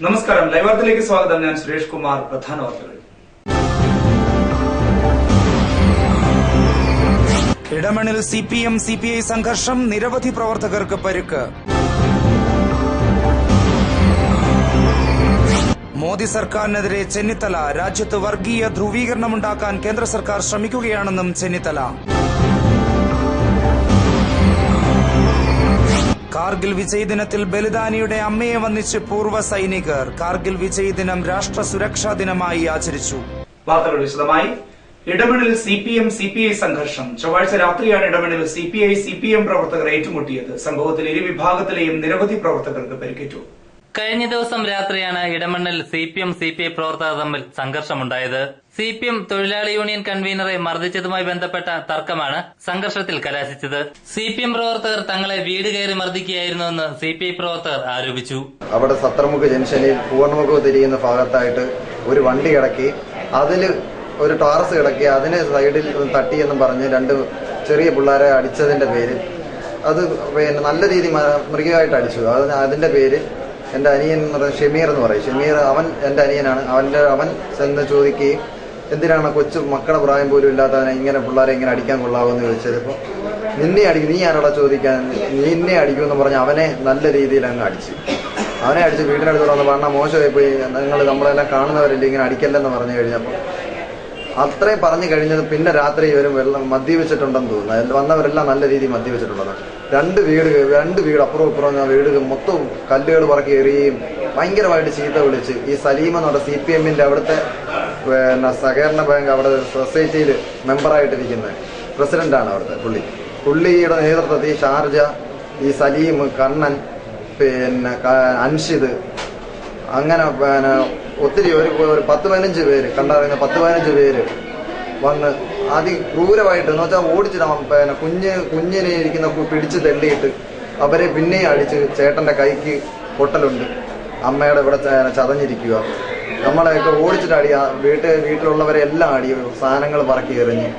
നമസ്കാരം. ലൈവ് വാർത്തയിലേക്ക് സ്വാഗതം. ഞാൻ സുരേഷ് കുമാർ. പ്രധാന വാർത്തകൾ. ഇടമണ്ണിൽ CPM CPI സംഘർഷം, നിരവധി പ്രവർത്തകർക്ക് പരിക്ക്. മോദി സർക്കാരിനെതിരെ ചെന്നിത്തല, രാജ്യത്ത് വർഗീയ ധ്രുവീകരണമുണ്ടാക്കാൻ കേന്ദ്ര സർക്കാർ ശ്രമിക്കുകയാണെന്നും ചെന്നിത്തല. കാർഗിൽ വിജയ് ദിനത്തിൽ ബലിദാനിയുടെ അമ്മയെ വന്ദിച്ച് പൂർവ്വ സൈനികർ. കാർഗിൽ വിജയ് ദിനം രാഷ്ട്ര സുരക്ഷാ ദിനമായി ആചരിച്ചു. വാർത്തകൾ വിശദമായി. ഇടമണ്ണിൽ CPM CPI സംഘർഷം. ചൊവ്വാഴ്ച രാത്രിയാണ് ഇടമണ്ണിൽ CPI CPM പ്രവർത്തകർ ഏറ്റുമുട്ടിയത്. സംഭവത്തിൽ ഇരുവിഭാഗത്തിലെയും നിരവധി പ്രവർത്തകർക്ക് പരിക്കേറ്റു. കഴിഞ്ഞ ദിവസം രാത്രിയാണ് ഇടമണ്ണിൽ CPM CPI പ്രവർത്തകർ തമ്മിൽ സംഘർഷമുണ്ടായത്. CPM തൊഴിലാളി യൂണിയൻ കൺവീനറെ മർദ്ദിച്ചതുമായി ബന്ധപ്പെട്ട തർക്കമാണ് സംഘർഷത്തിൽ കലാശിച്ചത്. CPM പ്രവർത്തകർ തങ്ങളെ വീട് കയറി മർദ്ദിക്കുകയായിരുന്നുവെന്ന് CPI പ്രവർത്തകർ ആരോപിച്ചു. അവിടെ സത്രമുഖ് ജംഗ്ഷനിൽ പൂർണ്ണമുഖ് തിരിയുന്ന ഭാഗത്തായിട്ട് ഒരു വണ്ടി കിടക്കി, അതിൽ ഒരു ടാർസ് കിടക്കി, അതിന് സൈഡിൽ തട്ടിയെന്നും പറഞ്ഞ് രണ്ട് ചെറിയ പിള്ളേരെ അടിച്ചതിന്റെ പേരിൽ അത് നല്ല രീതി മൃഗമായിട്ട് അടിച്ചു. അതിന്റെ പേര് എൻ്റെ അനിയൻ എന്ന് പറയുന്നത് ഷമീർ എന്ന് പറയും. ഷമീർ അവൻ എൻ്റെ അനിയനാണ്. അവൻ ചെന്ന് ചോദിക്കുകയും എന്തിനാണ് കൊച്ചു മക്കളുടെ പ്രായം പോലും ഇല്ലാത്തവനെ ഇങ്ങനെ പിള്ളേരെ ഇങ്ങനെ അടിക്കാൻ കൊള്ളാവുമെന്ന് ചോദിച്ചപ്പോൾ നിന്നെ അടിക്കും, നീ ആരോടാ ചോദിക്കാൻ, നിന്നെ അടിക്കുമെന്ന് പറഞ്ഞ് അവനെ നല്ല രീതിയിൽ അങ്ങ് അടിച്ചു. അവനെ അടിച്ച് വീടിനടുത്ത് വന്ന് പറഞ്ഞാൽ മോശമായി പോയി, നിങ്ങൾ നമ്മളെല്ലാം കാണുന്നവരല്ലേ ഇങ്ങനെ അടിക്കല്ലെന്ന് പറഞ്ഞു കഴിഞ്ഞപ്പോൾ അത്രയും പറഞ്ഞു കഴിഞ്ഞത്. പിന്നെ രാത്രി ഇവരും മദ്യവെച്ചിട്ടുണ്ടെന്ന് തോന്നുന്നു. വന്നവരെല്ലാം നല്ല രീതിയിൽ മദ്യവെച്ചിട്ടുണ്ടെന്ന്. രണ്ട് വീട് അപ്പുറം ഇപ്പുറം വീട് മൊത്തം കല്ലുകൾ പറക്കി എറിയുകയും ഭയങ്കരമായിട്ട് ചീത്ത വിളിച്ച്. ഈ സലീം എന്ന് പറഞ്ഞ CPMന്റെ അവിടുത്തെ സഹകരണ ബാങ്ക് അവിടെ സൊസൈറ്റിയിൽ മെമ്പറായിട്ടിരിക്കുന്നത് പ്രസിഡന്റാണ് അവിടുത്തെ പുള്ളിയുടെ നേതൃത്വത്തിൽ ഷാർജ, ഈ സലീം, കണ്ണൻ, അൻഷിദ്, അങ്ങനെ ഒത്തിരി ഒരു 10-15 പേര് കണ്ടറിയുന്ന 10-15 പേര് വന്ന് അതിക്രൂരമായിട്ട് എന്ന് വെച്ചാൽ ഓടിച്ചിട്ട് കുഞ്ഞിനെ ഇരിക്കുന്ന പിടിച്ച് തള്ളിയിട്ട് അവരെ പിന്നെയും അടിച്ച്. ചേട്ടന്റെ കൈക്ക് പൊട്ടലുണ്ട്, അമ്മയുടെ ഇവിടെ ചതഞ്ഞിരിക്കുക. നമ്മളെയൊക്കെ ഓടിച്ചിട്ട് അടിയ, വീട്ടിലുള്ളവരെ എല്ലാം അടി, സാധനങ്ങൾ പറക്കി എറിഞ്ഞ്.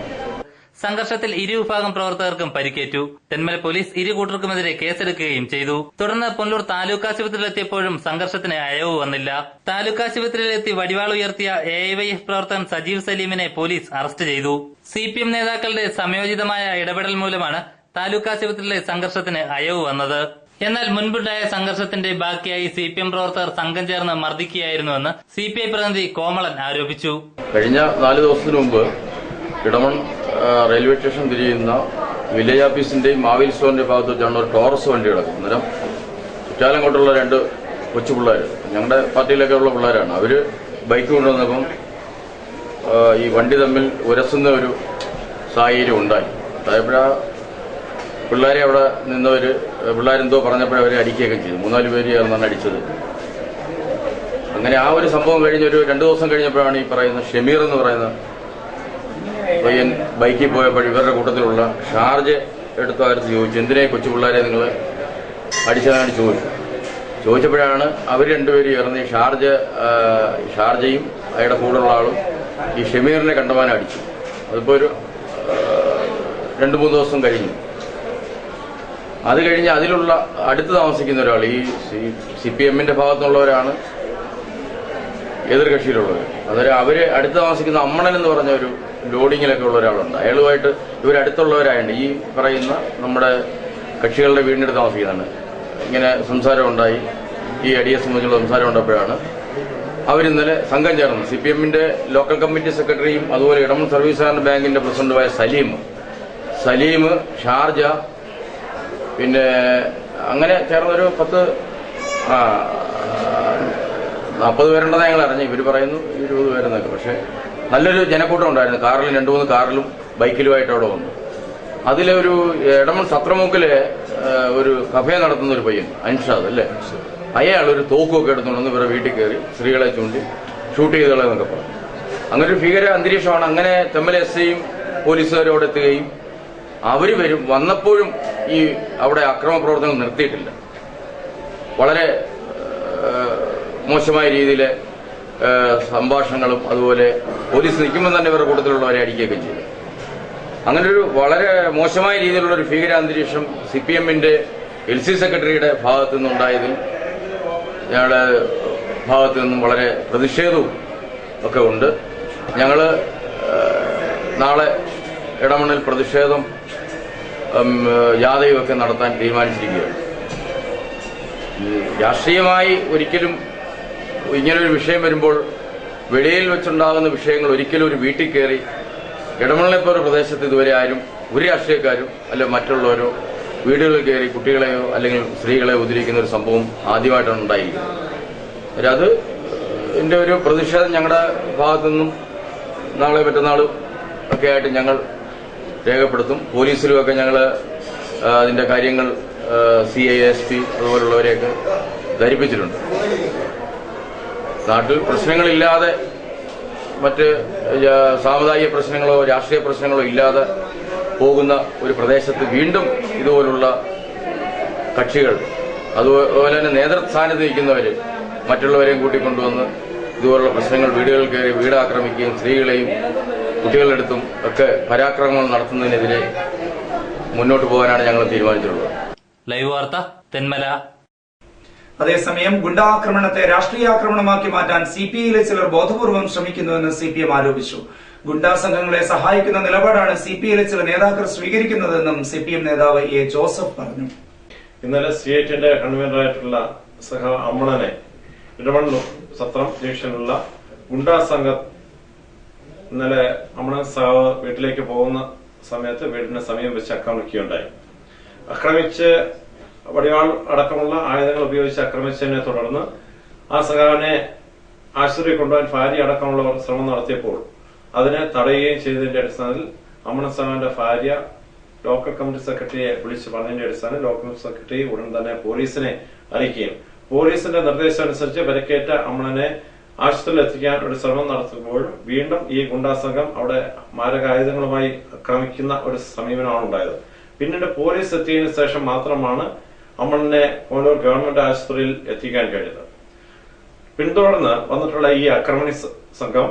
സംഘർഷത്തിൽ ഇരുവിഭാഗം പ്രവർത്തകർക്കും പരിക്കേറ്റു. തെന്മല പോലീസ് ഇരു കൂട്ടർക്കുമെതിരെ കേസെടുക്കുകയും ചെയ്തു. തുടർന്ന് പുനലൂർ താലൂക്ക് ആശുപത്രിയിലെത്തിയപ്പോഴും സംഘർഷത്തിന് അയവ് വന്നില്ല. താലൂക്ക് ആശുപത്രിയിലെത്തി വടിവാൾ ഉയർത്തിയ AIYF പ്രവർത്തകൻ സജീവ് സലീമിനെ പോലീസ് അറസ്റ്റ് ചെയ്തു. CPM നേതാക്കളുടെ സംയോജിതമായ ഇടപെടൽ മൂലമാണ് താലൂക്ക് ആശുപത്രിയിലെ സംഘർഷത്തിന് അയവ് വന്നത്. എന്നാൽ മുൻപുണ്ടായ സംഘർഷത്തിന്റെ ബാക്കിയായി CPM പ്രവർത്തകർ സംഘം ചേർന്ന് മർദ്ദിക്കുകയായിരുന്നുവെന്ന് CPI പ്രതിനിധി കോമളൻ ആരോപിച്ചു. കഴിഞ്ഞ 4 ദിവസത്തിനു മുമ്പ് ഇടമൺ റെയിൽവേ സ്റ്റേഷൻ തിരിയുന്ന വില്ലേജ് ഓഫീസിന്റെയും മാവിൽ സ്റ്റോറിന്റെ ഭാഗത്ത് വെച്ചാണ് ഒരു ടോറസ് വണ്ടി കിടക്കുന്നത്. അന്നേരം കുറ്റാലങ്കോട്ടുള്ള 2 കൊച്ചു പിള്ളേർ, ഞങ്ങളുടെ പാർട്ടിയിലൊക്കെ ഉള്ള പിള്ളേരാണ്. അവര് ബൈക്ക് കൊണ്ടുവന്നപ്പം ഈ വണ്ടി തമ്മിൽ ഉരസുന്ന ഒരു സാഹചര്യം ഉണ്ടായി. അതായപ്പോഴാ പിള്ളേരെ അവിടെ നിന്നവര് പിള്ളേരെന്തോ പറഞ്ഞപ്പോഴവരെ അടിക്കുകയൊക്കെ ചെയ്തു. 3-4 പേര് ചേർന്നാണ് അടിച്ചത്. അങ്ങനെ ആ ഒരു സംഭവം കഴിഞ്ഞ് ഒരു 2 ദിവസം കഴിഞ്ഞപ്പോഴാണ് ഈ പറയുന്ന ഷമീർ എന്ന് പറയുന്ന പയ്യൻ ബൈക്കിൽ പോയപ്പോൾ ഇവരുടെ കൂട്ടത്തിലുള്ള ഷാർജ എടുത്ത കാര്യത്തിൽ ചോദിച്ചു, എന്തിനാ കൊച്ചു പിള്ളേരെ നിങ്ങൾ അടിച്ചതാണ് ചോദിച്ചപ്പോഴാണ് അവർ രണ്ടുപേരും ഇറങ്ങി ഷാർജയും അയാളുടെ കൂടെയുള്ള ആളും ഈ ഷമീറിനെ കണ്ടമാനം അടിച്ചു. അതിപ്പോൾ ഒരു 2-3 ദിവസം കഴിഞ്ഞു. അത് കഴിഞ്ഞ് അതിലുള്ള അടുത്ത് താമസിക്കുന്ന ഒരാൾ, ഈ CPMന്റെ ഭാഗത്തുനിന്നുള്ളവരാണ് എതിർകക്ഷിയിലുള്ളവർ. അന്നേരം അവര് അടുത്ത് താമസിക്കുന്ന അമ്മണൻ എന്ന് പറഞ്ഞ ഒരു ലോഡിങ്ങിലൊക്കെ ഉള്ള ഒരാളുണ്ട്. അയാളുമായിട്ട് ഇവരടുത്തുള്ളവരായുണ്ട്. ഈ പറയുന്ന നമ്മുടെ കക്ഷികളുടെ വീടിനടുത്ത് താമസിക്കുന്നതാണ്. ഇങ്ങനെ സംസാരം ഉണ്ടായി. ഈ അടിയെ സംബന്ധിച്ചുള്ള സംസാരം ഉണ്ടായപ്പോഴാണ് അവരിന്നലെ സംഘം ചേർന്നത്. CPMന്റെ ലോക്കൽ കമ്മിറ്റി സെക്രട്ടറിയും അതുപോലെ ഇടമൺ സർവീസ് സഹകരണ ബാങ്കിന്റെ പ്രസിഡന്റുമായ സലീം, ഷാർജ, പിന്നെ അങ്ങനെ ചേർന്നൊരു 40 പേരുണ്ടെന്ന് ഞങ്ങൾ അറിഞ്ഞു. ഇവർ പറയുന്നു 20 പേരെന്നൊക്കെ. പക്ഷെ നല്ലൊരു ജനക്കൂട്ടം ഉണ്ടായിരുന്നു. കാറിൽ 2-3 കാറിലും ബൈക്കിലുമായിട്ട് അവിടെ വന്നു. അതിലൊരു ഇടമൺ സത്രമുക്കിലെ ഒരു കഫേ നടത്തുന്ന ഒരു പയ്യൻ അൻഷാദ് അല്ലേ, അയാൾ ഒരു തോക്കുമൊക്കെ എടുത്തുകൊണ്ടെന്ന് ഇവരുടെ വീട്ടിൽ കയറി സ്ത്രീകളെ ചൂണ്ടി ഷൂട്ട് ചെയ്തോളെന്നൊക്കെ പറഞ്ഞു. അങ്ങനെ ഒരു ഭീകര അന്തരീക്ഷമാണ്. അങ്ങനെ തെമ്മല SIയും പോലീസുകാരും അവിടെ എത്തുകയും അവർ വന്നപ്പോഴും ഈ അവിടെ അക്രമ പ്രവർത്തനങ്ങൾ നിർത്തിയിട്ടില്ല. വളരെ മോശമായ രീതിയിലെ സംഭാഷണങ്ങളും അതുപോലെ പോലീസ് നിൽക്കുമ്പോൾ തന്നെ ഇവരുടെ കൂട്ടത്തിലുള്ളവരെ അടിക്കുകയൊക്കെ ചെയ്തു. അങ്ങനെ ഒരു വളരെ മോശമായ രീതിയിലുള്ള ഒരു ഭീകരാന്തരീക്ഷം CPMന്റെ LC സെക്രട്ടറിയുടെ ഭാഗത്തു നിന്നുണ്ടായതിൽ ഞങ്ങളുടെ ഭാഗത്തു നിന്നും വളരെ പ്രതിഷേധവും ഒക്കെ ഉണ്ട്. ഞങ്ങൾ നാളെ ഇടമണ്ണിൽ പ്രതിഷേധം ജാഥയുമൊക്കെ നടത്താൻ തീരുമാനിച്ചിരിക്കുകയാണ്. രാഷ്ട്രീയമായി ഒരിക്കലും ഇങ്ങനൊരു വിഷയം വരുമ്പോൾ വെളിയിൽ വെച്ചുണ്ടാകുന്ന വിഷയങ്ങൾ ഒരിക്കലും ഒരു വീട്ടിൽ കയറി ഇടമണ്ണിലെപ്പോലെ പ്രദേശത്ത് ഇതുവരെ ആരും ഒരു രാഷ്ട്രീയക്കാരും അല്ലെങ്കിൽ മറ്റുള്ളവരോ വീടുകളിൽ കയറി കുട്ടികളെയോ അല്ലെങ്കിൽ സ്ത്രീകളെയോ ഉദ്ധരിക്കുന്ന ഒരു സംഭവം ആദ്യമായിട്ടാണ് ഉണ്ടായിരിക്കുന്നത്. അത് ഇതിന്റെ ഒരു പ്രതിഷേധം ഞങ്ങളുടെ ഭാഗത്തു നിന്നും നാളെ മറ്റന്നാളും ഒക്കെ ആയിട്ട് ഞങ്ങൾ രേഖപ്പെടുത്തും. പോലീസിലുമൊക്കെ ഞങ്ങൾ അതിന്റെ കാര്യങ്ങൾ CISP അതുപോലുള്ളവരെയൊക്കെ ധരിപ്പിച്ചിട്ടുണ്ട്. നാട്ടിൽ പ്രശ്നങ്ങളില്ലാതെ മറ്റ് സാമുദായിക പ്രശ്നങ്ങളോ രാഷ്ട്രീയ പ്രശ്നങ്ങളോ ഇല്ലാതെ പോകുന്ന ഒരു പ്രദേശത്ത് വീണ്ടും ഇതുപോലുള്ള കക്ഷികൾ അതുപോലെ തന്നെ നേതൃസ്ഥാനത്ത് നിൽക്കുന്നവര് മറ്റുള്ളവരെയും കൂട്ടിക്കൊണ്ടുവന്ന് ഇതുപോലുള്ള പ്രശ്നങ്ങൾ വീടുകളിൽ കയറി വീട് ആക്രമിക്കുകയും സ്ത്രീകളെയും കുട്ടികളുടെ അടുത്തും ഒക്കെ പരാക്രമങ്ങൾ നടത്തുന്നതിനെതിരെ മുന്നോട്ട് പോകാനാണ് ഞങ്ങൾ തീരുമാനിച്ചിട്ടുള്ളത്. ലൈവ് വാർത്ത തെന്മല. അതേസമയം ഗുണ്ടാക്രമണത്തെ രാഷ്ട്രീയാക്രമണമാക്കി മാറ്റാൻ CPIയിലെ ചിലർ ബോധപൂർവം ശ്രമിക്കുന്നുവെന്ന് CPM ആരോപിച്ചു. ഗുണ്ടാ സംഘങ്ങളെ സഹായിക്കുന്ന നിലപാടാണ് CPIയിലെ ചില നേതാക്കൾ സ്വീകരിക്കുന്നതെന്നും CPM നേതാവ് A. ജോസഫ് പറഞ്ഞു. ഇന്നലെ CITന്റെ കൺവീനറായിട്ടുള്ള സഹ അമ്മണനെ ഇടമൺ സത്രം ജംഗ്ഷനിലുള്ള ഗുണ്ടാ സംഘം ഇന്നലെ അമ്മണൻ സഹാവ് വീട്ടിലേക്ക് പോകുന്ന സമയത്ത് വീടിന് സമീപം വെച്ച് ആക്രമിക്കുകയുണ്ടായി. ആക്രമിച്ച് വടിവാൾ അടക്കമുള്ള ആയുധങ്ങൾ ഉപയോഗിച്ച് ആക്രമിച്ചതിനെ തുടർന്ന് ആ സഖാവിനെ ആശുപത്രിയിൽ കൊണ്ടുപോകാൻ ഭാര്യ അടക്കമുള്ളവർ ശ്രമം നടത്തിയപ്പോൾ അതിനെ തടയുകയും ചെയ്തതിന്റെ അടിസ്ഥാനത്തിൽ അമ്മണൻ സഖാവിന്റെ ഭാര്യ ലോക്കൽ കമ്മിറ്റി സെക്രട്ടറിയെ വിളിച്ചു പറഞ്ഞതിന്റെ അടിസ്ഥാനത്തിൽ ലോക്കൽ സെക്രട്ടറി ഉടൻ തന്നെ പോലീസിനെ അറിയിക്കുകയും പോലീസിന്റെ നിർദ്ദേശമനുസരിച്ച് പരിക്കേറ്റ അമ്മണനെ ആശുപത്രിയിൽ എത്തിക്കാൻ ഒരു ശ്രമം നടത്തുമ്പോൾ വീണ്ടും ഈ ഗുണ്ടാ സംഘം അവിടെ മാരകായുധങ്ങളുമായി ആക്രമിക്കുന്ന ഒരു സമീപനമാണ് ഉണ്ടായത്. പിന്നീട് പോലീസ് എത്തിയതിനു ശേഷം മാത്രമാണ് അമ്മണനെ കോണ്ടൂർ ഗവൺമെന്റ് ആശുപത്രിയിൽ എത്തിക്കാൻ കഴിഞ്ഞത്. പിന്തുടർന്ന് വന്നിട്ടുള്ള ഈ ആക്രമണി സംഘം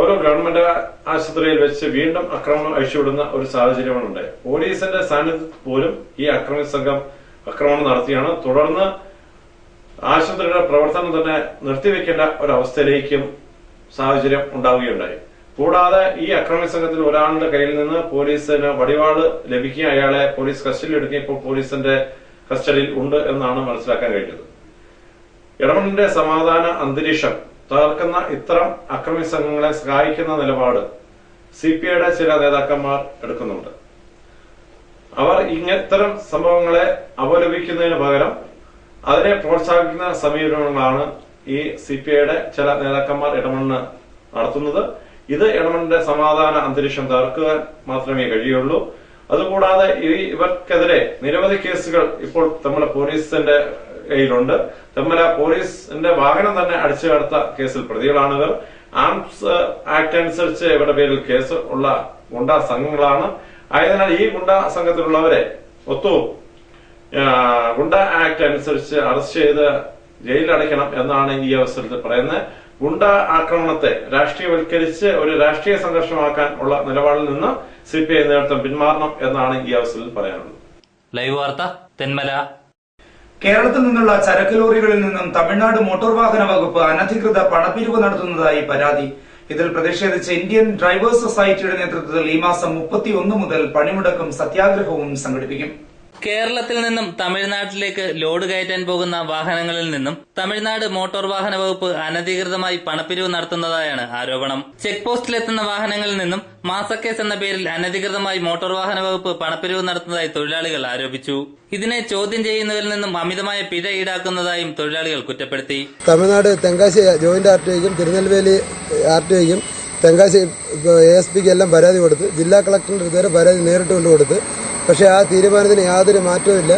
ഓരോ ഗവൺമെന്റ് ആശുപത്രിയിൽ വെച്ച് വീണ്ടും ആക്രമണം അഴിച്ചുവിടുന്ന ഒരു സാഹചര്യമുണ്ട്. പോലീസിന്റെ സാന്നിധ്യത്തിൽ പോലും ഈ ആക്രമണ സംഘം ആക്രമണം നടത്തിയാണ്. തുടർന്ന് ആശുപത്രിയുടെ പ്രവർത്തനം തന്നെ നിർത്തിവെക്കേണ്ട ഒരവസ്ഥയിലേക്കും സാഹചര്യം ഉണ്ടാവുകയുണ്ടായി. കൂടാതെ ഈ ആക്രമണ സംഘത്തിൽ ഒരാളുടെ കയ്യിൽ നിന്ന് പോലീസിന് വടിവാള് ലഭിക്കുക, അയാളെ പോലീസ് കസ്റ്റഡിയിൽ എടുക്കുക ഇപ്പോൾ പോലീസിന്റെ കസ്റ്റഡിയിൽ ഉണ്ട് എന്നാണ് മനസ്സിലാക്കാൻ കഴിഞ്ഞത്. ഇടമണ്ണിന്റെ സമാധാന അന്തരീക്ഷം തകർക്കുന്ന ഇത്തരം അക്രമി സംഘങ്ങളെ സഹായിക്കുന്ന നിലപാട് CPIയുടെ ചില നേതാക്കന്മാർ എടുക്കുന്നുണ്ട്. അവർ ഇത്തരം സംഭവങ്ങളെ അപലപിക്കുന്നതിന് പകരം അതിനെ പ്രോത്സാഹിപ്പിക്കുന്ന സമീപനങ്ങളാണ് ഈ CPIയുടെ ചില നേതാക്കന്മാർ ഇടമണ്ണ് നടത്തുന്നത്. ഇത് ഇടമണ്ണിന്റെ സമാധാന അന്തരീക്ഷം തകർക്കാൻ മാത്രമേ കഴിയുള്ളൂ. അതുകൂടാതെ ഇവർക്കെതിരെ നിരവധി കേസുകൾ ഇപ്പോൾ തെന്മല പോലീസിന്റെ കയ്യിലുണ്ട്. തെന്മല പോലീസിന്റെ വാഹനം തന്നെ അടിച്ചു കടത്ത കേസിൽ പ്രതികളാണിവർ. ആംസ് ആക്ട് അനുസരിച്ച് ഇവരുടെ പേരിൽ കേസ് ഉള്ള ഗുണ്ടാ സംഘങ്ങളാണ്. ആയതിനാൽ ഈ ഗുണ്ടാ സംഘത്തിലുള്ളവരെ ഗുണ്ടാ ആക്ട് അനുസരിച്ച് അറസ്റ്റ് ചെയ്ത് ജയിലിലടയ്ക്കണം എന്നാണ് ഈ അവസരത്തിൽ പറയുന്നത്. ഗുണ്ടാ ആക്രമണത്തെ രാഷ്ട്രീയവൽക്കരിച്ച് ഒരു രാഷ്ട്രീയ സംഘർഷമാക്കാൻ ഉള്ള നിലപാടിൽ നിന്ന് CPI നേതൃത്വം പിന്മാറണം എന്നാണ് ഈ അവസരത്തിൽ പറയാനുള്ളത്. ലൈവ് വാർത്ത തെന്മല. കേരളത്തിൽ നിന്നുള്ള ചരക്ക് ലോറികളിൽ നിന്നും തമിഴ്നാട് മോട്ടോർ വാഹന വകുപ്പ് അനധികൃത പണപ്പിരിവ് നടത്തുന്നതായി പരാതി. ഇതിൽ പ്രതിഷേധിച്ച് ഇന്ത്യൻ ഡ്രൈവേഴ്സ് സൊസൈറ്റിയുടെ നേതൃത്വത്തിൽ ഈ മാസം 31 മുതൽ പണിമുടക്കും സത്യാഗ്രഹവും സംഘടിപ്പിക്കും. കേരളത്തിൽ നിന്നും തമിഴ്നാട്ടിലേക്ക് ലോഡ് കയറ്റാൻ പോകുന്ന വാഹനങ്ങളിൽ നിന്നും തമിഴ്നാട് മോട്ടോർ വാഹന വകുപ്പ് അനധികൃതമായി പണപ്പിരിവ് നടത്തുന്നതായാണ് ആരോപണം. ചെക്ക് പോസ്റ്റിലെത്തുന്ന വാഹനങ്ങളിൽ നിന്നും മാസക്കേസ് എന്ന പേരിൽ അനധികൃതമായി മോട്ടോർ വാഹന വകുപ്പ് പണപ്പിരിവ് നടത്തുന്നതായി തൊഴിലാളികൾ ആരോപിച്ചു. ഇതിനെ ചോദ്യം ചെയ്യുന്നവരിൽ നിന്നും അമിതമായ പിഴ ഈടാക്കുന്നതായും തൊഴിലാളികൾ കുറ്റപ്പെടുത്തി. തമിഴ്നാട് തെങ്കാശി ജോയിന്റ് RTOയ്ക്കും തിരുനെൽവേലി RTOയ്ക്കും തെങ്കാശി ASPക്ക് എല്ലാം പരാതി കൊടുത്ത് ജില്ലാ കളക്ടറിന്റെ അടുത്ത് വരെ പരാതി നേരിട്ട് കൊണ്ടുകൊടുത്ത്. പക്ഷേ ആ തീരുമാനത്തിന് യാതൊരു മാറ്റവുമില്ല.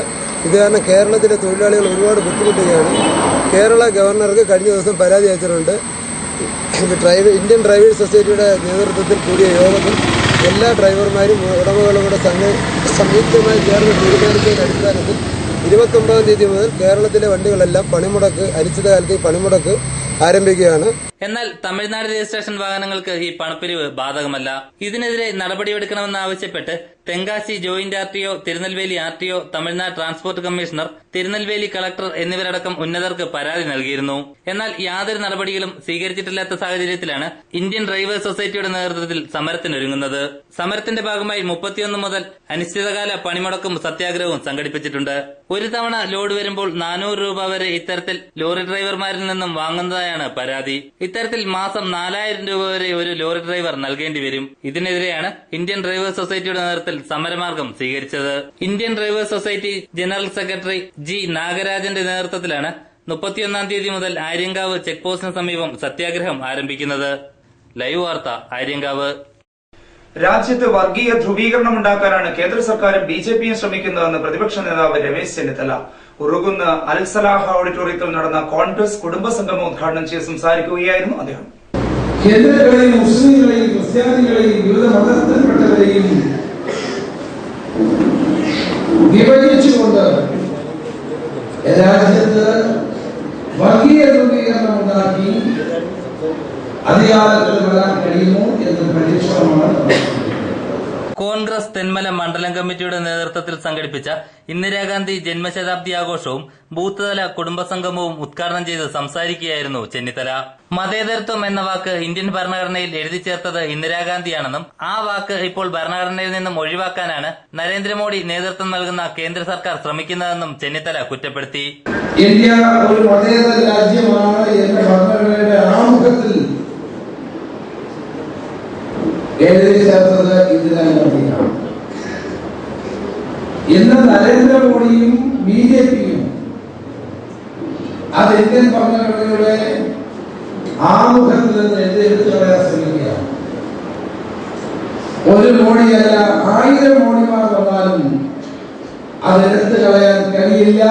ഇത് കാരണം കേരളത്തിലെ തൊഴിലാളികൾ ഒരുപാട് ബുദ്ധിമുട്ടുകയാണ്. കേരള ഗവർണർക്ക് കഴിഞ്ഞ ദിവസം പരാതി അയച്ചിട്ടുണ്ട്. ഇന്ത്യൻ ഡ്രൈവേഴ്സ് സൊസൈറ്റിയുടെ നേതൃത്വത്തിൽ കൂടിയ യോഗത്തിൽ എല്ലാ ഡ്രൈവർമാരും ഉടമകളും കൂടെ സംയുക്തമായി ചേർന്ന് തീരുമാനിച്ചതിന്റെ അടിസ്ഥാനത്തിൽ 29-ാം തീയതി മുതൽ കേരളത്തിലെ വണ്ടികളെല്ലാം പണിമുടക്ക് അനിശ്ചിതകാലത്തേക്ക് പണിമുടക്ക് ആരംഭിക്കുകയാണ്. എന്നാൽ തമിഴ്നാട് രജിസ്ട്രേഷൻ വാഹനങ്ങൾക്ക് ഈ പണപ്പിരിവ് ബാധകമല്ല. ഇതിനെതിരെ നടപടിയെടുക്കണമെന്നാവശ്യപ്പെട്ട് Tenkasi joint RTO, Tirunelveli RTO, Tamil Nadu transport commissioner, Tirunelveli collector എന്നിവരടക്കം ഉന്നതർക്ക് പരാതി നൽകിയിരുന്നു. എന്നാൽ യാതൊരു നടപടികളും സ്വീകരിച്ചിട്ടില്ലാത്ത സാഹചര്യത്തിലാണ് ഇന്ത്യൻ ഡ്രൈവേഴ്സ് സൊസൈറ്റിയുടെ നേതൃത്വത്തിൽ സമരത്തിനൊരുങ്ങുന്നത്. സമരത്തിന്റെ ഭാഗമായി 31 മുതൽ അനിശ്ചിതകാല പണിമുടക്കും സത്യാഗ്രഹവും സംഘടിപ്പിച്ചിട്ടുണ്ട്. ഒരു തവണ ലോഡ് വരുമ്പോൾ 400 രൂപ വരെ ഇത്തരത്തിൽ ലോറി ഡ്രൈവർമാരിൽ നിന്നും വാങ്ങുന്നതായാണ് പരാതി. ഇത്തരത്തിൽ മാസം 4000 രൂപ വരെ ഒരു ലോറി ഡ്രൈവർ നൽകേണ്ടി വരും. ഇതിനെതിരെയാണ് ഇന്ത്യൻ ഡ്രൈവേഴ്സ് സൊസൈറ്റിയുടെ നേതൃത്വത്തിൽ സമരമാർഗം സ്വീകരിച്ചത്. Indian drivers society general secretary G നാഗരാജന്റെ നേതൃത്വത്തിലാണ് 31-ാം തീയതി മുതൽ ആര്യങ്കാവ് ചെക്ക് പോസ്റ്റിന് സമീപം സത്യാഗ്രഹം ആരംഭിക്കുന്നത്. ലൈവ് വാർത്ത, ആര്യങ്കാവ്. രാജ്യത്ത് വർഗീയ ധ്രുവീകരണം ഉണ്ടാക്കാനാണ് കേന്ദ്ര സർക്കാരും ബിജെപിയും ശ്രമിക്കുന്നതെന്ന് പ്രതിപക്ഷ നേതാവ് രമേശ് ചെന്നിത്തല ഉറുകുന്ന് അൽ സലാഹ് ഓഡിറ്റോറിയത്തിൽ നടന്ന കോൺഗ്രസ് കുടുംബസംഗമം ഉദ്ഘാടനം ചെയ്ത് സംസാരിക്കുകയായിരുന്നു അദ്ദേഹം. ഹിന്ദുക്കളെയും മുസ്ലിങ്ങളെയും ക്രിസ്ത്യാനികളെയും വിവിധ മതത്തിൽപ്പെട്ടവരെയും വിഭജിച്ചുകൊണ്ട് രാജ്യത്ത് വർഗീയ ധ്രുവീകരണം ഉണ്ടാക്കി അധികാരത്തിൽ വരാൻ കഴിയുമോ എന്ന് പരീക്ഷണമാണ്. കോൺഗ്രസ് തെന്മല മണ്ഡലം കമ്മിറ്റിയുടെ നേതൃത്വത്തിൽ സംഘടിപ്പിച്ച ഇന്ദിരാഗാന്ധി ജന്മശതാബ്ദി ആഘോഷവും ബൂത്ത്തല കുടുംബസംഗമവും ഉദ്ഘാടനം ചെയ്ത് സംസാരിക്കുകയായിരുന്നു ചെന്നിത്തല. മതേതരത്വം എന്ന വാക്ക് ഇന്ത്യൻ ഭരണഘടനയിൽ എഴുതി ചേർത്തത് ഇന്ദിരാഗാന്ധിയാണെന്നും ആ വാക്ക് ഇപ്പോൾ ഭരണഘടനയിൽ നിന്നും ഒഴിവാക്കാനാണ് നരേന്ദ്രമോദി നേതൃത്വം നൽകുന്ന കേന്ദ്ര സർക്കാർ ശ്രമിക്കുന്നതെന്നും ചെന്നിത്തല കുറ്റപ്പെടുത്തി. ഇന്ത്യ ഒരു മതേതര രാജ്യമാണ് എന്ന ഭരണഘടനയുടെ ആമുഖത്തിൽ എഴുതി ചേർത്തത് ഇന്ദിരാഗാന്ധിയാണ്. ഇന്ന് നരേന്ദ്രമോദിയും ബിജെപിയും അത് ഇന്ത്യൻ ഭരണഘടനയുടെ ആമുഖത്തിൽ നിന്ന് എഴുതിയെടുത്ത് കളയാൻ ശ്രമിക്കുകയാണ്. ഒരു മോഡിയല്ല, 1000 മോഡിമാർ വന്നാലും അതെടുത്ത് കളയാൻ കഴിയില്ല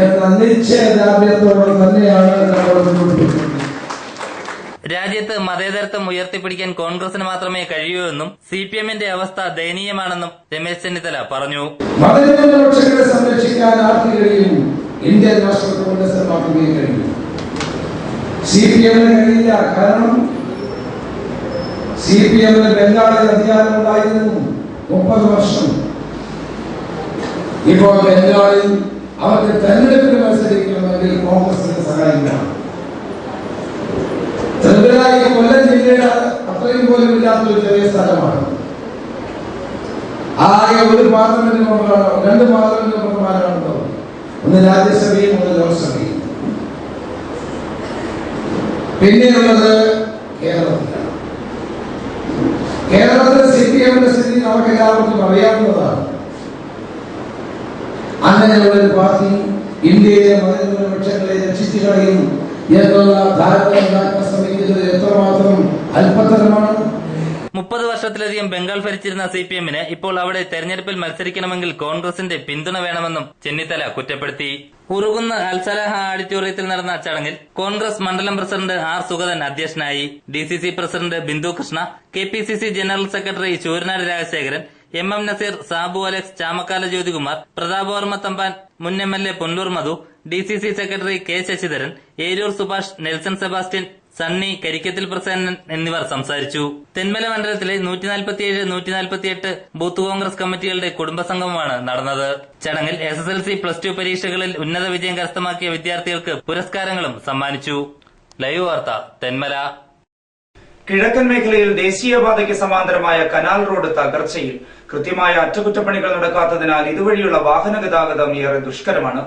എന്ന നിശ്ചയദാർഢ്യത്തോടെ തന്നെയാണ് നമ്മൾ മുന്നോട്ട്. രാജ്യത്ത് മതേതരത്വം ഉയർത്തിപ്പിടിക്കാൻ കോൺഗ്രസിന് മാത്രമേ കഴിയൂ എന്നും സിപിഎമ്മിന്റെ അവസ്ഥ ദയനീയമാണെന്നും രമേശ് ചെന്നിത്തല പറഞ്ഞു. മതന്യൂനപക്ഷങ്ങളെ സംരക്ഷിക്കാൻ ആർക്ക് കഴിയും? ഇന്ത്യൻ നാഷണൽ കോൺഗ്രസിന് മാത്രമേ കഴിയൂ. സിപിഎമ്മിന് കഴിയില്ല. കാരണം സിപിഎമ്മിന് ബംഗാളിൽ അധികാരം ഉണ്ടായിരുന്നു 30 വർഷം. ഇപ്പോൾ ബംഗാളിൽ അവർക്ക് തെരഞ്ഞെടുപ്പിന് മത്സരിക്കണമെങ്കിൽ കോൺഗ്രസിന് സഹായിക്കണം. ത്രിപുരയിൽ കൊല്ലം ജില്ലയുടെ അത്രയും പോലും ഇല്ലാത്തൊരു ചെറിയ സ്ഥലമാണ്. ആകെ ഒരു പാർലമെന്റ് മെമ്പറാണ്, 2 പാർലമെന്റ് മെമ്പർമാരാണല്ലോ, ഒന്ന് രാജ്യസഭയും ഒന്ന് ലോക്സഭയും. പിന്നെയുള്ളത് കേരളത്തിലാണ്. കേരളത്തിലെ സിപിഎമ്മിന്റെ സ്ഥിതി നമുക്ക് എല്ലാവർക്കും അറിയാവുന്നതാണ്. അങ്ങനെയുള്ളൊരു പാർട്ടി ഇന്ത്യയിലെ മതന്യൂനപക്ഷങ്ങളെ രക്ഷിച്ചു കളയും എന്നുള്ള ധാരണ ഉണ്ടാക്കാൻ ശ്രമിക്കുന്നത് എത്രമാത്രം അല്പത്തരമാണ്. 30 വർഷത്തിലധികം ബംഗാൾ ഭരിച്ചിരുന്ന സിപിഎമ്മിന് ഇപ്പോൾ അവിടെ തെരഞ്ഞെടുപ്പിൽ മത്സരിക്കണമെങ്കിൽ കോൺഗ്രസിന്റെ പിന്തുണ വേണമെന്നും ചെന്നിത്തല കുറ്റപ്പെടുത്തി. ഉറുകുന്ന് അൽസലാഹ ഓഡിറ്റോറിയത്തിൽ നടന്ന ചടങ്ങിൽ കോൺഗ്രസ് മണ്ഡലം പ്രസിഡന്റ് ആർ സുഗതൻ അധ്യക്ഷനായി. DCC president Bindu Krishna, KPCC general secretary Choornad Rajasekharan, M Naseer, Sabu Alex, Chamakkala Jyothikumar, Prathap Varma Thampan, മുൻ MLA Ponnoor Madhu, DCC secretary K Sasidharan, Eroor Subhash, Nelson Sebastian, Sunny, Karikkathil Prasannan എന്നിവർ സംസാരിച്ചു. തെന്മല മണ്ഡലത്തിലെ 147, 148 ബൂത്ത് കോൺഗ്രസ് കമ്മിറ്റികളുടെ കുടുംബസംഗമമാണ് നടന്നത്. ചടങ്ങിൽ SSLC, +2 പരീക്ഷകളിൽ ഉന്നത വിജയം കരസ്ഥമാക്കിയ വിദ്യാർത്ഥികൾക്ക് പുരസ്കാരങ്ങളും സമ്മാനിച്ചു. ലൈവ് വാർത്ത, തെന്മല. കിഴക്കൻ മേഖലയിൽ ദേശീയപാതയ്ക്ക് സമാന്തരമായ കനാൽ റോഡ് തകർച്ചയിൽ കൃത്യമായ അറ്റകുറ്റപ്പണികൾ നടക്കാത്തതിനാൽ ഇതുവഴിയുള്ള വാഹന ഗതാഗതം ഏറെ ദുഷ്കരമാണ്.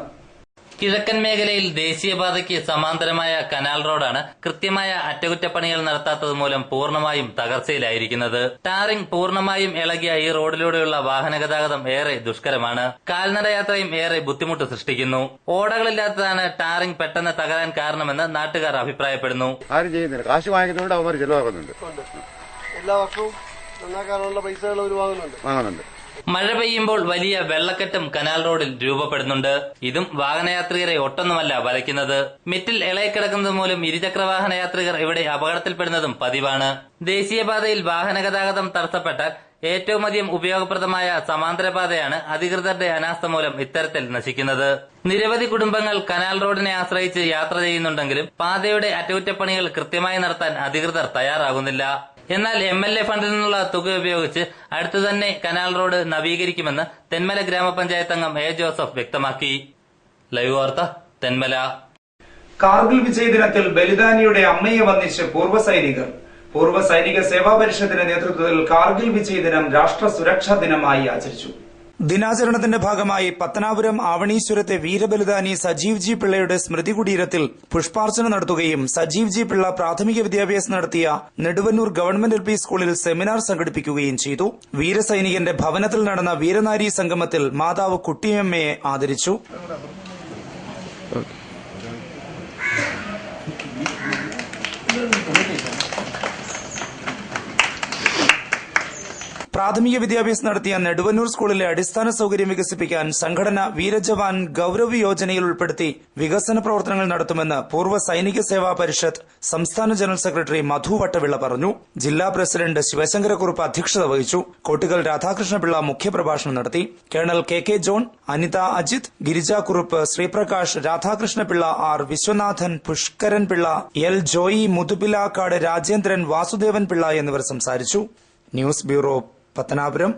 കിഴക്കൻ മേഖലയിൽ ദേശീയപാതയ്ക്ക് സമാന്തരമായ കനാൽ റോഡാണ് കൃത്യമായ അറ്റകുറ്റപ്പണികൾ നടത്താത്തത് മൂലം പൂർണ്ണമായും തകർച്ചയിലായിരിക്കുന്നത്. ടാറിംഗ് പൂർണ്ണമായും ഇളകിയ ഈ റോഡിലൂടെയുള്ള വാഹന ഗതാഗതം ഏറെ ദുഷ്കരമാണ്. കാൽനടയാത്രയും ഏറെ ബുദ്ധിമുട്ട് സൃഷ്ടിക്കുന്നു. ഓടകളില്ലാത്തതാണ് ടാറിംഗ് പെട്ടെന്ന് തകരാൻ കാരണമെന്ന് നാട്ടുകാർ അഭിപ്രായപ്പെടുന്നു. ആരും ചെയ്യുന്നില്ല, കാശ് വാങ്ങിക്കുന്നതുകൊണ്ട് അവന്മാർ ചെലവാക്കുന്നുണ്ട്. എല്ലാ വർഷവും നന്നാക്കാനുള്ള പൈസകൾ അവർ വാങ്ങുന്നുണ്ട്. മഴ പെയ്യുമ്പോൾ വലിയ വെള്ളക്കെട്ടും കനാൽ റോഡിൽ രൂപപ്പെടുന്നുണ്ട്. ഇതും വാഹനയാത്രികരെ ഒട്ടൊന്നുമല്ല വലയ്ക്കുന്നത്. മെറ്റിൽ ഇളകിക്കിടക്കുന്നത് മൂലം ഇരുചക്ര വാഹന യാത്രികർ ഇവിടെ അപകടത്തിൽപ്പെടുന്നതും പതിവാണ്. ദേശീയപാതയിൽ വാഹന ഗതാഗതം തടസ്സപ്പെട്ടാൽ ഏറ്റവും അധികം ഉപയോഗപ്രദമായ സമാന്തരപാതയാണ് അധികൃതരുടെ അനാസ്ഥ മൂലം ഇത്തരത്തിൽ നശിക്കുന്നത്. നിരവധി കുടുംബങ്ങൾ കനാൽ റോഡിനെ ആശ്രയിച്ച് യാത്ര ചെയ്യുന്നുണ്ടെങ്കിലും പാതയുടെ അറ്റകുറ്റപ്പണികൾ കൃത്യമായി നടത്താൻ അധികൃതർ തയ്യാറാകുന്നില്ല. എന്നാൽ MLA ഫണ്ടിൽ നിന്നുള്ള തുക ഉപയോഗിച്ച് അടുത്തു തന്നെ കനാൽ റോഡ് നവീകരിക്കുമെന്ന് തെന്മല ഗ്രാമപഞ്ചായത്ത് അംഗം A. ജോസഫ് വ്യക്തമാക്കി. ലൈവ് വാർത്ത തെന്മല. കാർഗിൽ വിജയ് ദിനത്തിൽ ബലിദാനിയുടെ അമ്മയെ വന്ദിച്ച് പൂർവ്വ സൈനിക സേവാ പരിഷത്തിന്റെ നേതൃത്വത്തിൽ കാർഗിൽ വിജയ് ദിനം രാഷ്ട്ര സുരക്ഷാ ദിനമായി ആചരിച്ചു. ദിനാചരണത്തിന്റെ ഭാഗമായി പത്തനാപുരം ആവണീശ്വരത്തെ വീരബലിദാനി സജീവ് ജി പിള്ളയുടെ സ്മൃതി കുടീരത്തിൽ പുഷ്പാർച്ചന നടത്തുകയും സജീവ് ജി പിള്ള പ്രാഥമിക വിദ്യാഭ്യാസം നടത്തിയ നെടുവന്നൂർ ഗവൺമെന്റ് LP സ്കൂളിൽ സെമിനാർ സംഘടിപ്പിക്കുകയും ചെയ്തു. വീരസൈനികന്റെ ഭവനത്തിൽ നടന്ന വീരനാരി സംഗമത്തിൽ മാതാവ് കുട്ടിയമ്മയെ ആദരിച്ചു. പ്രാഥമിക വിദ്യാഭ്യാസം നടത്തിയ നെടുവന്നൂർ സ്കൂളിലെ അടിസ്ഥാന സൌകര്യം വികസിപ്പിക്കാൻ സംഘടന വീരജവാൻ ഗൌരവ് യോജനയിൽ ഉൾപ്പെടുത്തി വികസന പ്രവർത്തനങ്ങൾ നടത്തുമെന്ന് പൂർവ്വ സൈനിക സേവാ പരിഷത്ത് സംസ്ഥാന ജനറൽ സെക്രട്ടറി മധു വട്ടവിള പറഞ്ഞു. ജില്ലാ പ്രസിഡന്റ് ശിവശങ്കരക്കുറുപ്പ് അധ്യക്ഷത വഹിച്ചു. കോട്ടുകൽ രാധാകൃഷ്ണപിള്ള മുഖ്യപ്രഭാഷണം നടത്തി. Colonel KK John, Anitha Ajith, Girija Kurup, Sreeprakash, Radhakrishna Pillai, R. Viswanathan, Pushkaran Pillai, L. Joy, Muthupilakkad Rajendran, Vasudevan Pillai എന്നിവർ സംസാരിച്ചു. News bureau, Pathanapuram.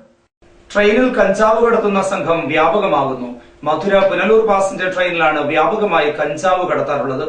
ട്രെയിനിൽ കഞ്ചാവ് കടത്തുന്ന സംഘം വ്യാപകമാകുന്നു. മധുര പുനലൂർ പാസഞ്ചർ ട്രെയിനിലാണ് വ്യാപകമായി കഞ്ചാവ് കടത്താറുള്ളത്.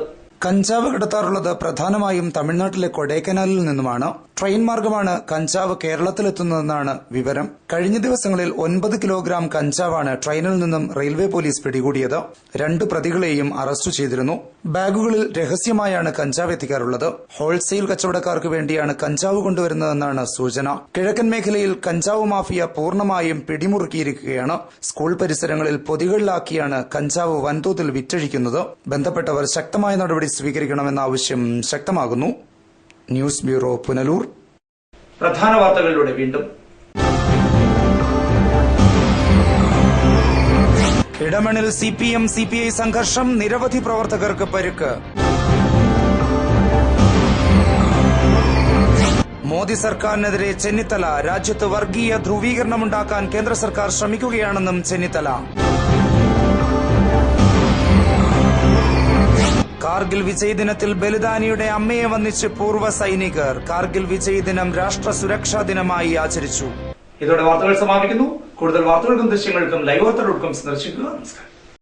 പ്രധാനമായും തമിഴ്നാട്ടിലെ കൊടൈക്കനാലിൽ നിന്നുമാണ്. ട്രെയിൻ മാർഗമാണ് കഞ്ചാവ് കേരളത്തിലെത്തുന്നതെന്നാണ് വിവരം. കഴിഞ്ഞ ദിവസങ്ങളിൽ 9 കിലോഗ്രാം കഞ്ചാവാണ് ട്രെയിനിൽ നിന്നും റെയിൽവേ പോലീസ് പിടികൂടിയത്. 2 പ്രതികളെയും അറസ്റ്റ് ചെയ്തിരുന്നു. ബാഗുകളിൽ രഹസ്യമായാണ് കഞ്ചാവ് എത്തിക്കാറുള്ളത്. ഹോൾസെയിൽ കച്ചവടക്കാർക്ക് വേണ്ടിയാണ് കഞ്ചാവ് കൊണ്ടുവരുന്നതെന്നാണ് സൂചന. കിഴക്കൻ മേഖലയിൽ കഞ്ചാവ് മാഫിയ പൂർണ്ണമായും പിടിമുറുക്കിയിരിക്കുകയാണ്. സ്കൂൾ പരിസരങ്ങളിൽ പൊതികളിലാക്കിയാണ് കഞ്ചാവ് വൻതോതിൽ വിറ്റഴിക്കുന്നത്. ബന്ധപ്പെട്ടവർ ശക്തമായ നടപടി സ്വീകരിക്കണമെന്ന ആവശ്യം ശക്തമാകുന്നു. News bureau, Punalur. പ്രധാന വാർത്തകളിലൂടെ വീണ്ടും. ഇടമണ്ണിൽ CPM CPI സംഘർഷം, നിരവധി പ്രവർത്തകർക്ക് പരിക്ക്. മോദി സർക്കാരിനെതിരെ ചെന്നിത്തല, രാജ്യത്ത് വർഗീയ ധ്രുവീകരണമുണ്ടാക്കാൻ കേന്ദ്ര സർക്കാർ ശ്രമിക്കുകയാണെന്നും ചെന്നിത്തല. കാർഗിൽ വിജയ് ദിനത്തിൽ ബലിദാനിയുടെ അമ്മയെ വന്ദിച്ച് പൂർവ്വ സൈനികർ. കാർഗിൽ വിജയ് ദിനം രാഷ്ട്ര സുരക്ഷാ ദിനമായി ആചരിച്ചു. ഇതോടെ വാർത്തകൾ സമാപിക്കുന്നു. കൂടുതൽ വാർത്തകൾക്കും ദൃശ്യങ്ങൾക്കും livewater.com സന്ദർശിക്കുക. നമസ്കാരം.